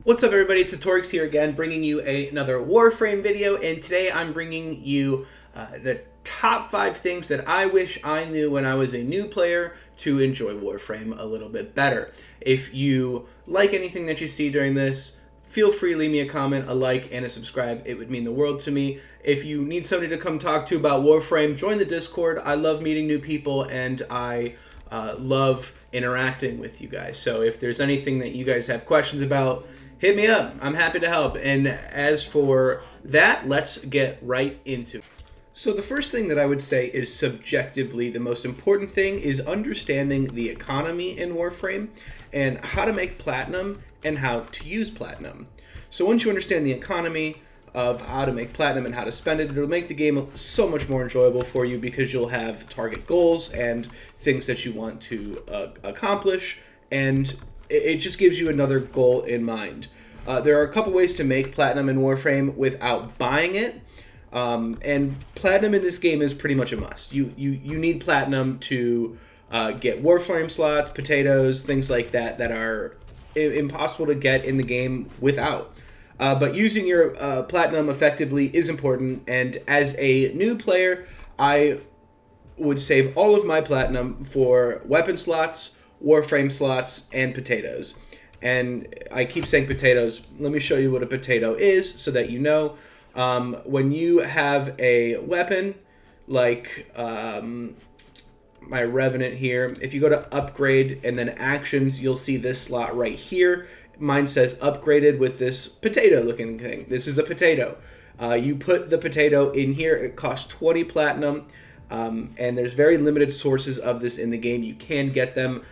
What's up everybody, it's Torx here again, bringing you another Warframe video, and today I'm bringing you the top 5 things that I wish I knew when I was a new player to enjoy Warframe a little bit better. If you like anything that you see during this, feel free to leave me a comment, a like, and a subscribe. It would mean the world to me. If you need somebody to come talk to about Warframe, join the Discord. I love meeting new people, and I love interacting with you guys. So if there's anything that you guys have questions about, hit me up. I'm happy to help. And as for that, let's get right into it. So the first thing that I would say is subjectively the most important thing is understanding the economy in Warframe and how to make platinum and how to use platinum. So once you understand the economy of how to make platinum and how to spend it, it'll make the game so much more enjoyable for you because you'll have target goals and things that you want to accomplish, and it just gives you another goal in mind. There are a couple ways to make platinum in Warframe without buying it, and platinum in this game is pretty much a must. You need platinum to get Warframe slots, potatoes, things like that that are impossible to get in the game without. But using your platinum effectively is important, and as a new player, I would save all of my platinum for weapon slots, Warframe slots, and potatoes. And I keep saying potatoes. Let me show you what a potato is so that you know. When you have a weapon like my Revenant here, if you go to upgrade and then actions, you'll see this slot right here. Mine says upgraded with this potato looking thing. This is a potato. You put the potato in here. It costs 20 platinum. And there's very limited sources of this in the game. You can get them,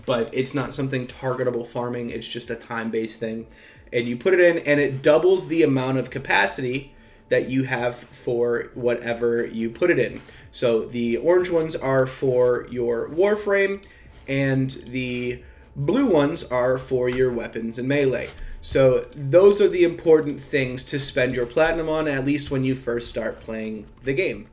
but it's not something targetable farming. It's just a time-based thing. And you put it in, and it doubles the amount of capacity that you have for whatever you put it in. So the orange ones are for your Warframe, and the blue ones are for your weapons and melee. So those are the important things to spend your platinum on, at least when you first start playing the game.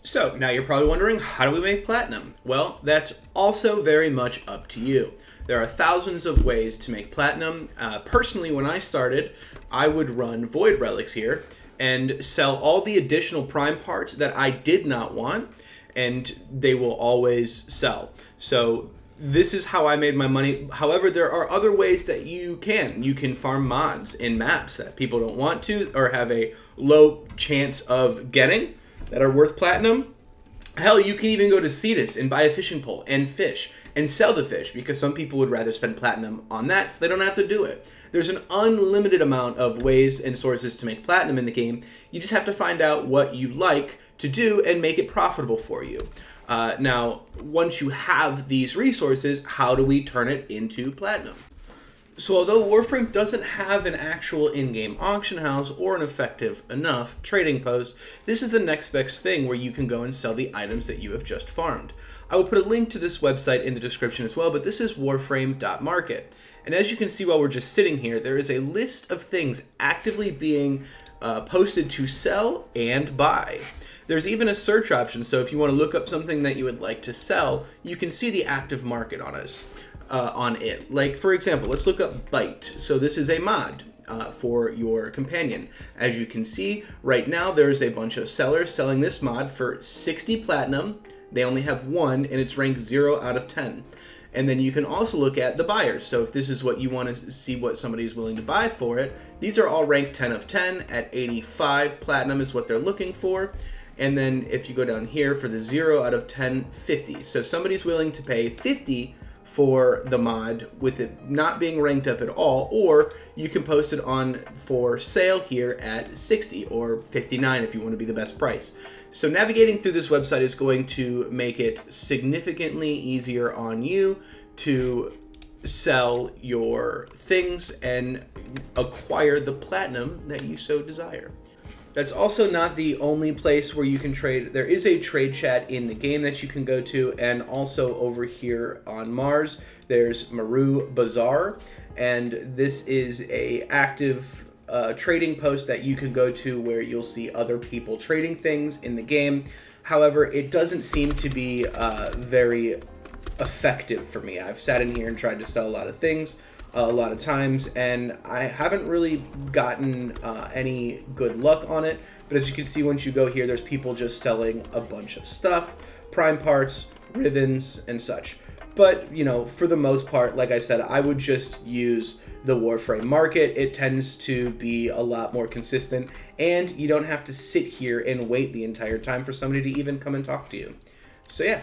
So now you're probably wondering, how do we make platinum? Well, that's also very much up to you. There are thousands of ways to make platinum. Personally, when I started, I would run void relics here and sell all the additional prime parts that I did not want, and they will always sell. So this is how I made my money. However, there are other ways that you can. You can farm mods in maps that people don't want to or have a low chance of getting that are worth platinum. Hell, you can even go to Cetus and buy a fishing pole and fish and sell the fish, because some people would rather spend platinum on that so they don't have to do it. There's an unlimited amount of ways and sources to make platinum in the game. You just have to find out what you like to do and make it profitable for you. Now, once you have these resources, how do we turn it into platinum? So although Warframe doesn't have an actual in-game auction house or an effective enough trading post, this is the next best thing where you can go and sell the items that you have just farmed. I will put a link to this website in the description as well, but this is warframe.market. And as you can see while we're just sitting here, there is a list of things actively being posted to sell and buy. There's even a search option, so if you want to look up something that you would like to sell, you can see the active market on us. On it. Like, for example, let's look up Bite. So this is a mod for your companion. As you can see, right now there's a bunch of sellers selling this mod for 60 platinum. They only have one, and it's ranked 0 out of 10. And then you can also look at the buyers. So if this is what you want to see what somebody is willing to buy for it, these are all ranked 10 of 10 at 85 platinum is what they're looking for. And then if you go down here for the 0 out of 10, 50. So somebody's willing to pay 50 for the mod with it not being ranked up at all, or you can post it on for sale here at 60 or 59 if you want to be the best price. So navigating through this website is going to make it significantly easier on you to sell your things and acquire the platinum that you so desire. That's also not the only place where you can trade. There is a trade chat in the game that you can go to, and also over here on Mars, there's Maru Bazaar, and this is a active trading post that you can go to where you'll see other people trading things in the game. However, it doesn't seem to be very effective for me. I've sat in here and tried to sell a lot of things a lot of times, and I haven't really gotten any good luck on it. But as you can see, once you go here, there's people just selling a bunch of stuff, prime parts, ribbons, and such. But, you know, for the most part, like I said, I would just use the Warframe market. It tends to be a lot more consistent, and you don't have to sit here and wait the entire time for somebody to even come and talk to you. So yeah.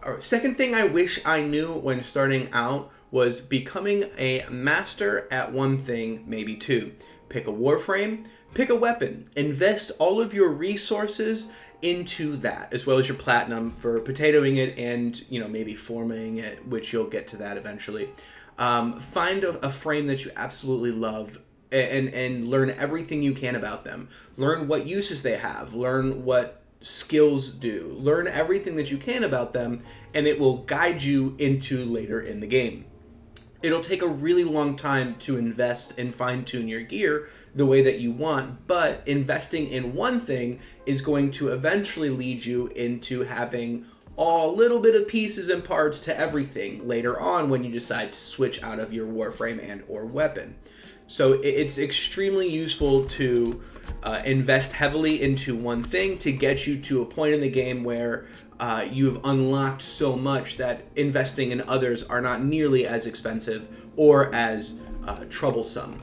All right, second thing I wish I knew when starting out was becoming a master at one thing, maybe two. Pick a Warframe, pick a weapon, invest all of your resources into that, as well as your platinum for potatoing it and, you know, maybe forming it, which you'll get to that eventually. Find a frame that you absolutely love and learn everything you can about them. Learn what uses they have. Learn what skills do. Learn everything that you can about them, and it will guide you into later in the game. It'll take a really long time to invest and fine-tune your gear the way that you want, but investing in one thing is going to eventually lead you into having a little bit of pieces and parts to everything later on when you decide to switch out of your Warframe and or weapon. So it's extremely useful to invest heavily into one thing to get you to a point in the game where you've unlocked so much that investing in others are not nearly as expensive or as troublesome.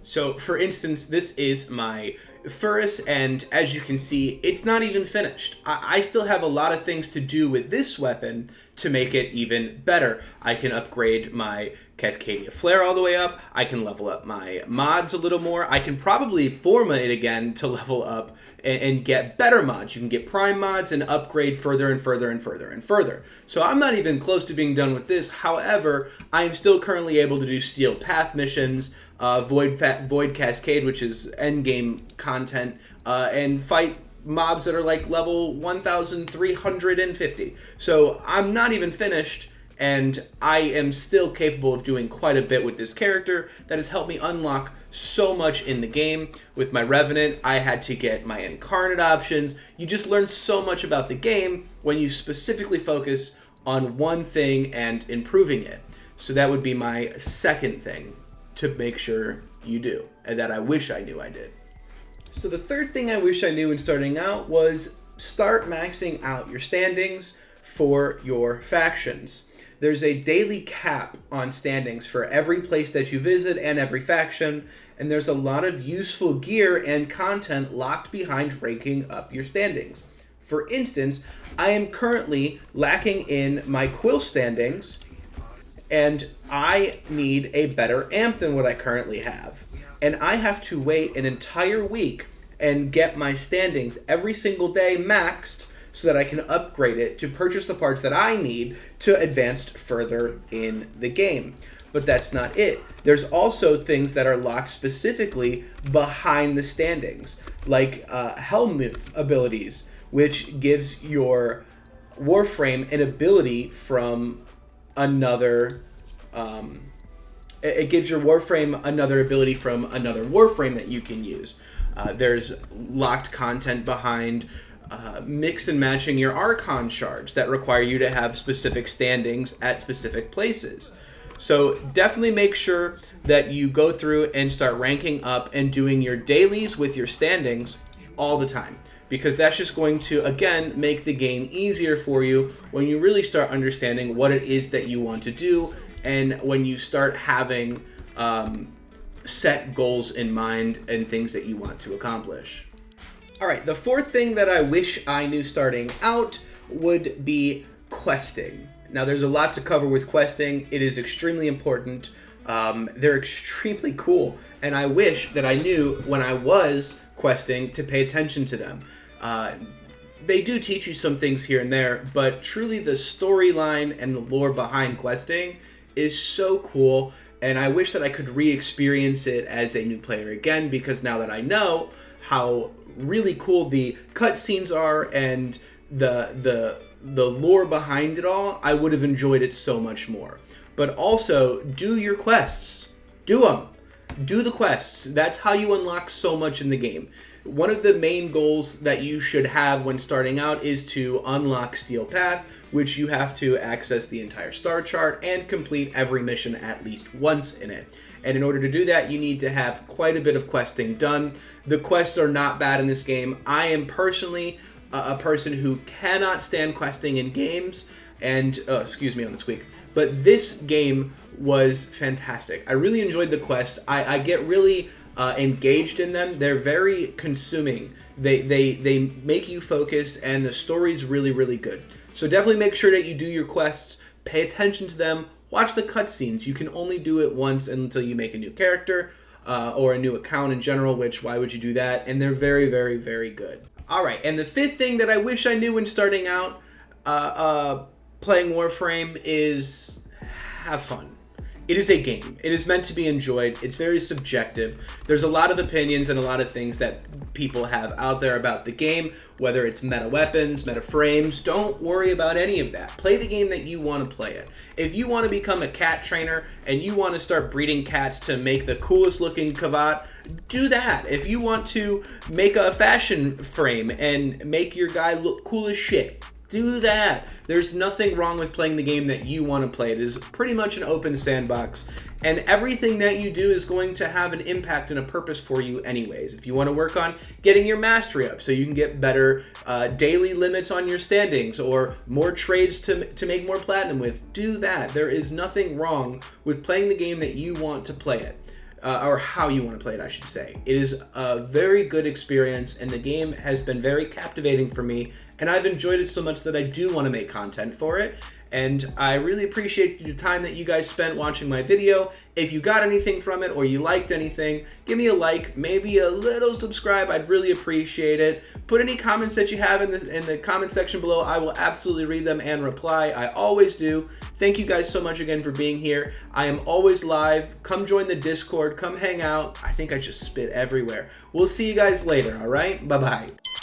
So, for instance, this is my Furus, and as you can see, it's not even finished. I still have a lot of things to do with this weapon to make it even better. I can upgrade my Cascadia Flare all the way up. I can level up my mods a little more. I can probably forma it again to level up and get better mods. You can get prime mods and upgrade further and further and further and further. So I'm not even close to being done with this. However, I am still currently able to do Steel Path missions, Void Cascade, which is endgame content, and fight mobs that are like level 1,350. So I'm not even finished, and I am still capable of doing quite a bit with this character that has helped me unlock so much in the game. With my Revenant, I had to get my Incarnate options. You just learn so much about the game when you specifically focus on one thing and improving it. So that would be my second thing to make sure you do, and that I wish I knew I did. So the third thing I wish I knew in starting out was start maxing out your standings for your factions. There's a daily cap on standings for every place that you visit and every faction, and there's a lot of useful gear and content locked behind ranking up your standings. For instance, I am currently lacking in my Quill standings, and I need a better amp than what I currently have. And I have to wait an entire week and get my standings every single day maxed so that I can upgrade it to purchase the parts that I need to advance further in the game. But that's not it. There's also things that are locked specifically behind the standings, like Helmuth abilities, which gives your Warframe an ability from another... it gives your Warframe another ability from another Warframe that you can use. There's locked content behind mix and matching your Archon shards that require you to have specific standings at specific places. So definitely make sure that you go through and start ranking up and doing your dailies with your standings all the time, because that's just going to, again, make the game easier for you when you really start understanding what it is that you want to do, and when you start having set goals in mind and things that you want to accomplish. All right, the fourth thing that I wish I knew starting out would be questing. Now, there's a lot to cover with questing. It is extremely important. They're extremely cool, and I wish that I knew when I was questing to pay attention to them. They do teach you some things here and there, but truly the storyline and the lore behind questing is so cool, and I wish that I could re-experience it as a new player again, because now that I know how really cool the cutscenes are and the lore behind it all, I would have enjoyed it so much more. But also, do your quests. Do them. Do the quests. That's how you unlock so much in the game. One of the main goals that you should have when starting out is to unlock Steel Path, which you have to access the entire star chart and complete every mission at least once in it. And in order to do that, you need to have quite a bit of questing done. The quests are not bad in this game. I am personally a person who cannot stand questing in games, and excuse me on the squeak, but this game was fantastic. I really enjoyed the quests. I get really engaged in them. They're very consuming. They make you focus, and the story's really, really good. So definitely make sure that you do your quests, pay attention to them, watch the cutscenes. You can only do it once until you make a new character or a new account in general, which why would you do that? And they're very, very, very good. All right, and the fifth thing that I wish I knew when starting out playing Warframe is have fun. It is a game. It is meant to be enjoyed. It's very subjective. There's a lot of opinions and a lot of things that people have out there about the game, whether it's meta weapons, meta frames. Don't worry about any of that. Play the game that you want to play it. If you want to become a cat trainer and you want to start breeding cats to make the coolest looking kavat, do that. If you want to make a fashion frame and make your guy look cool as shit, do that. There's nothing wrong with playing the game that you want to play. It is pretty much an open sandbox, and everything that you do is going to have an impact and a purpose for you anyways. If you want to work on getting your mastery up so you can get better daily limits on your standings or more trades to make more platinum with, do that. There is nothing wrong with playing the game that you want to play it. Or how you want to play it, I should say. It is a very good experience, and the game has been very captivating for me, and I've enjoyed it so much that I do want to make content for it. And I really appreciate the time that you guys spent watching my video. If you got anything from it or you liked anything, give me a like, maybe a little subscribe. I'd really appreciate it. Put any comments that you have in the comment section below. I will absolutely read them and reply. I always do. Thank you guys so much again for being here. I am always live. Come join the Discord. Come hang out. I think I just spit everywhere. We'll see you guys later, all right? Bye-bye.